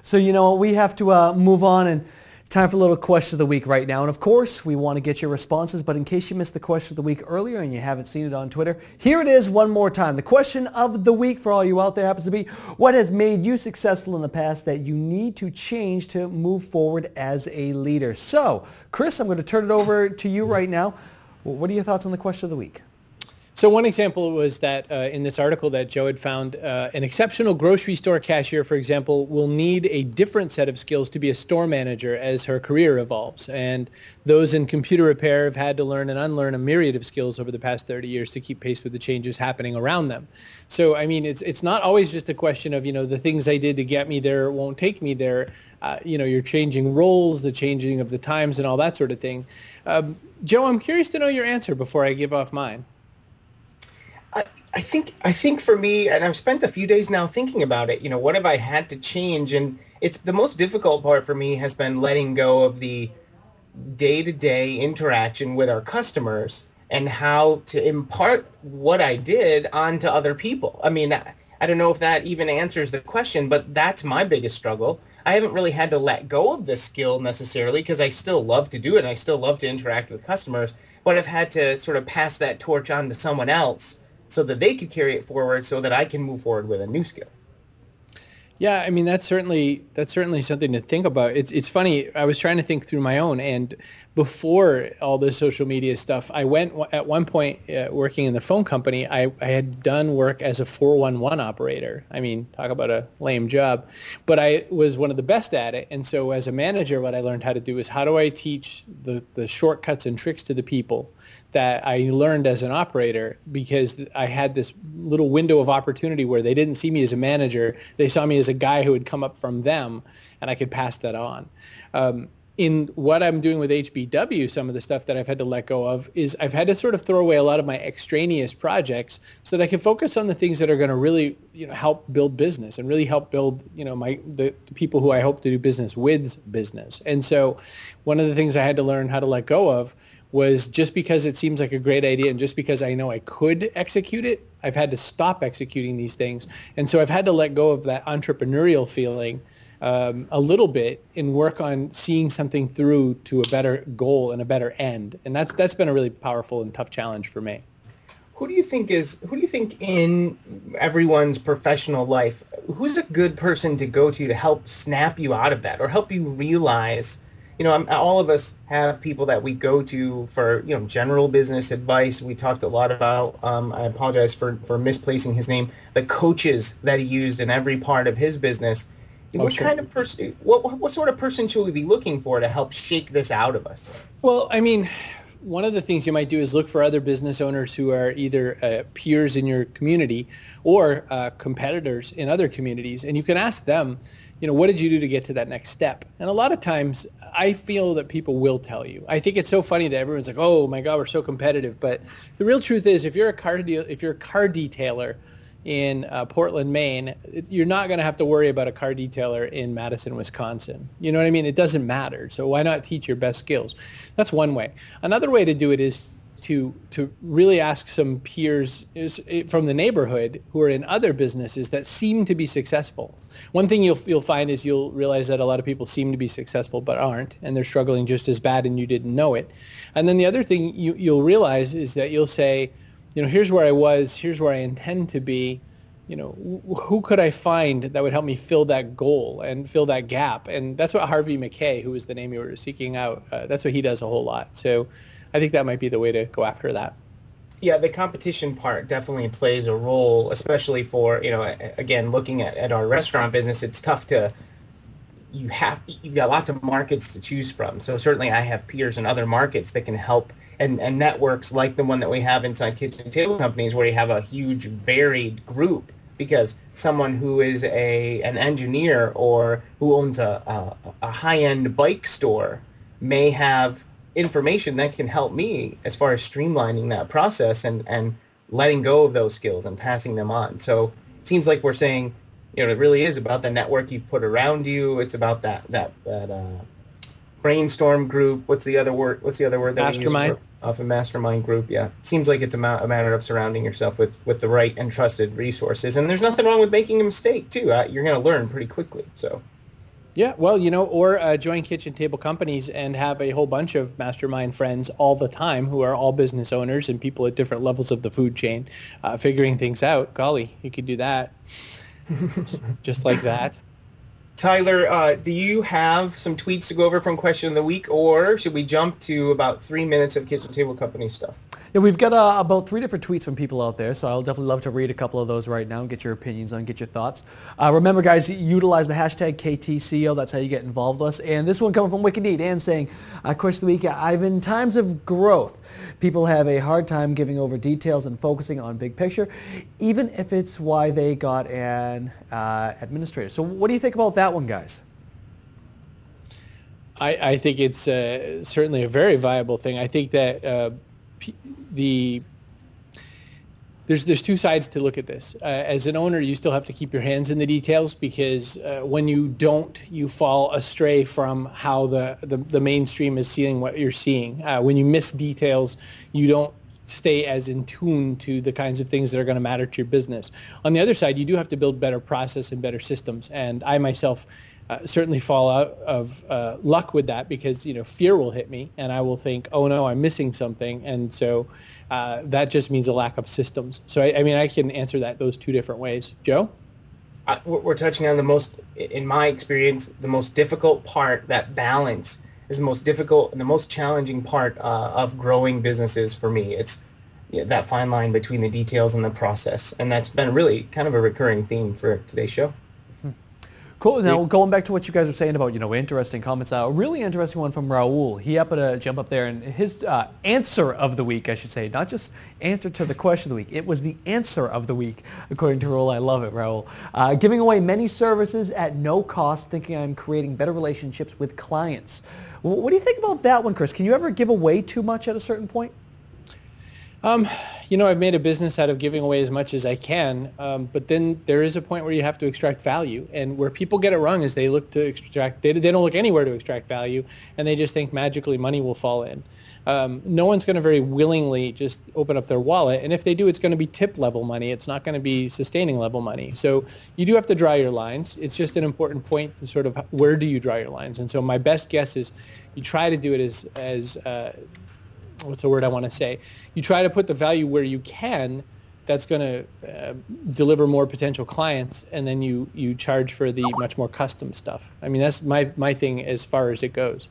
So, we have to move on, and it's time for a little question of the week right now. And of course, we want to get your responses, but in case you missed the question of the week earlier and you haven't seen it on Twitter, here it is one more time. The question of the week for all you out there happens to be, what has made you successful in the past that you need to change to move forward as a leader? So, Chris, I'm going to turn it over to you right now. What are your thoughts on the question of the week? So one example was that in this article that Joe had found, an exceptional grocery store cashier, for example, will need a different set of skills to be a store manager as her career evolves. And those in computer repair have had to learn and unlearn a myriad of skills over the past 30 years to keep pace with the changes happening around them. So, I mean, it's not always just a question of, the things I did to get me there won't take me there. You're changing roles, the changing of the times and all that sort of thing. Joe, I'm curious to know your answer before I give off mine. I think for me, and I've spent a few days now thinking about it, what have I had to change? And it's the most difficult part for me has been letting go of the day-to-day interaction with our customers and how to impart what I did onto other people. I mean, I don't know if that even answers the question, but that's my biggest struggle. I haven't really had to let go of this skill necessarily because I still love to do it and I still love to interact with customers, but I've had to sort of pass that torch on to someone else so that they could carry it forward so that I can move forward with a new skill. Yeah, I mean, that's certainly something to think about. It's funny, I was trying to think through my own, and before all this social media stuff, I went at one point working in the phone company, I had done work as a 411 operator. I mean, talk about a lame job, but I was one of the best at it. And so as a manager, what I learned how to do is how do I teach the shortcuts and tricks to the people that I learned as an operator, because I had this little window of opportunity where they didn't see me as a manager. They saw me as a guy who had come up from them, and I could pass that on. In what I'm doing with HBW, some of the stuff that I've had to let go of is I've had to sort of throw away a lot of my extraneous projects so that I can focus on the things that are going to really, help build business and really help build, the people who I hope to do business with business. And so one of the things I had to learn how to let go of was just because it seems like a great idea and just because I know I could execute it, I've had to stop executing these things. And so I've had to let go of that entrepreneurial feeling a little bit and work on seeing something through to a better goal and a better end. And that's been a really powerful and tough challenge for me. Who do you think in everyone's professional life, who's a good person to go to help snap you out of that or help you realize, all of us have people that we go to for, general business advice. We talked a lot about, I apologize for misplacing his name, the coaches that he used in every part of his business. Kind of person, what sort of person should we be looking for to help shake this out of us? Well, I mean, one of the things you might do is look for other business owners who are either peers in your community or competitors in other communities. And you can ask them, what did you do to get to that next step? And a lot of times I feel that people will tell you. I think it's so funny that everyone's like, oh my God, we're so competitive. But the real truth is if you're a car detailer in Portland, Maine, you're not going to have to worry about a car detailer in Madison, Wisconsin. You know what I mean? It doesn't matter. So why not teach your best skills? That's one way. Another way to do it is to really ask some peers from the neighborhood who are in other businesses that seem to be successful. One thing you'll find is you'll realize that a lot of people seem to be successful but aren't, and they're struggling just as bad and you didn't know it. And then the other thing you'll realize is that you'll say, here's where I was, here's where I intend to be, who could I find that would help me fill that goal and fill that gap? And that's what Harvey McKay, who was the name you were seeking out, that's what he does a whole lot. So I think that might be the way to go after that. Yeah, the competition part definitely plays a role, especially for, again, looking at our restaurant business, it's tough you've got lots of markets to choose from. So certainly I have peers in other markets that can help and networks like the one that we have inside Kitchen Table Companies where you have a huge varied group because someone who is an engineer or who owns a high-end bike store may have information that can help me as far as streamlining that process and letting go of those skills and passing them on. So it seems like we're saying, it really is about the network you've put around you. It's about that brainstorm group. What's the other word that mastermind? We use of a mastermind group? Yeah. It seems like it's a matter of surrounding yourself with the right and trusted resources. And there's nothing wrong with making a mistake too. You're going to learn pretty quickly. So. Yeah, well, or join kitchen table companies and have a whole bunch of mastermind friends all the time who are all business owners and people at different levels of the food chain, figuring things out. Golly, you could do that just like that. Tyler, do you have some tweets to go over from Question of the Week, or should we jump to about 3 minutes of kitchen table company stuff? Yeah, we've got about 3 different tweets from people out there, so I'll definitely love to read a couple of those right now and get your opinions on, get your thoughts. Remember, guys, utilize the hashtag KTCO. That's how you get involved with us. And this one coming from Wicked Neat and saying, question of the week, in times of growth, people have a hard time giving over details and focusing on big picture, even if it's why they got an administrator. So what do you think about that one, guys? I think it's certainly a very viable thing. I think that there's two sides to look at this. As an owner, you still have to keep your hands in the details because when you don't, you fall astray from how the mainstream is seeing what you're seeing. When you miss details, you don't stay as in tune to the kinds of things that are going to matter to your business. On the other side, you do have to build better process and better systems. And I myself certainly fall out of luck with that because, fear will hit me and I will think, oh no, I'm missing something. And so that just means a lack of systems. So I can answer those two different ways. Joe? We're touching on in my experience, the most difficult part. That balance is the most difficult and the most challenging part of growing businesses for me. It's that fine line between the details and the process. And that's been really kind of a recurring theme for today's show. Cool. Now, going back to what you guys were saying about, interesting comments, a really interesting one from Raul. He happened to jump up there, and his answer of the week, I should say, not just answer to the question of the week. It was the answer of the week, according to Raul. I love it, Raul. Giving away many services at no cost, thinking I'm creating better relationships with clients. What do you think about that one, Chris? Can you ever give away too much at a certain point? I've made a business out of giving away as much as I can, but then there is a point where you have to extract value. And where people get it wrong is they look to extract, they don't look anywhere to extract value, and they just think magically money will fall in. No one's going to very willingly just open up their wallet. And if they do, it's going to be tip level money. It's not going to be sustaining level money. So you do have to draw your lines. It's just an important point to sort of where do you draw your lines? And so my best guess is you try to do it as what's the word I want to say? You try to put the value where you can that's going to deliver more potential clients, and then you charge for the much more custom stuff. I mean, that's my thing as far as it goes.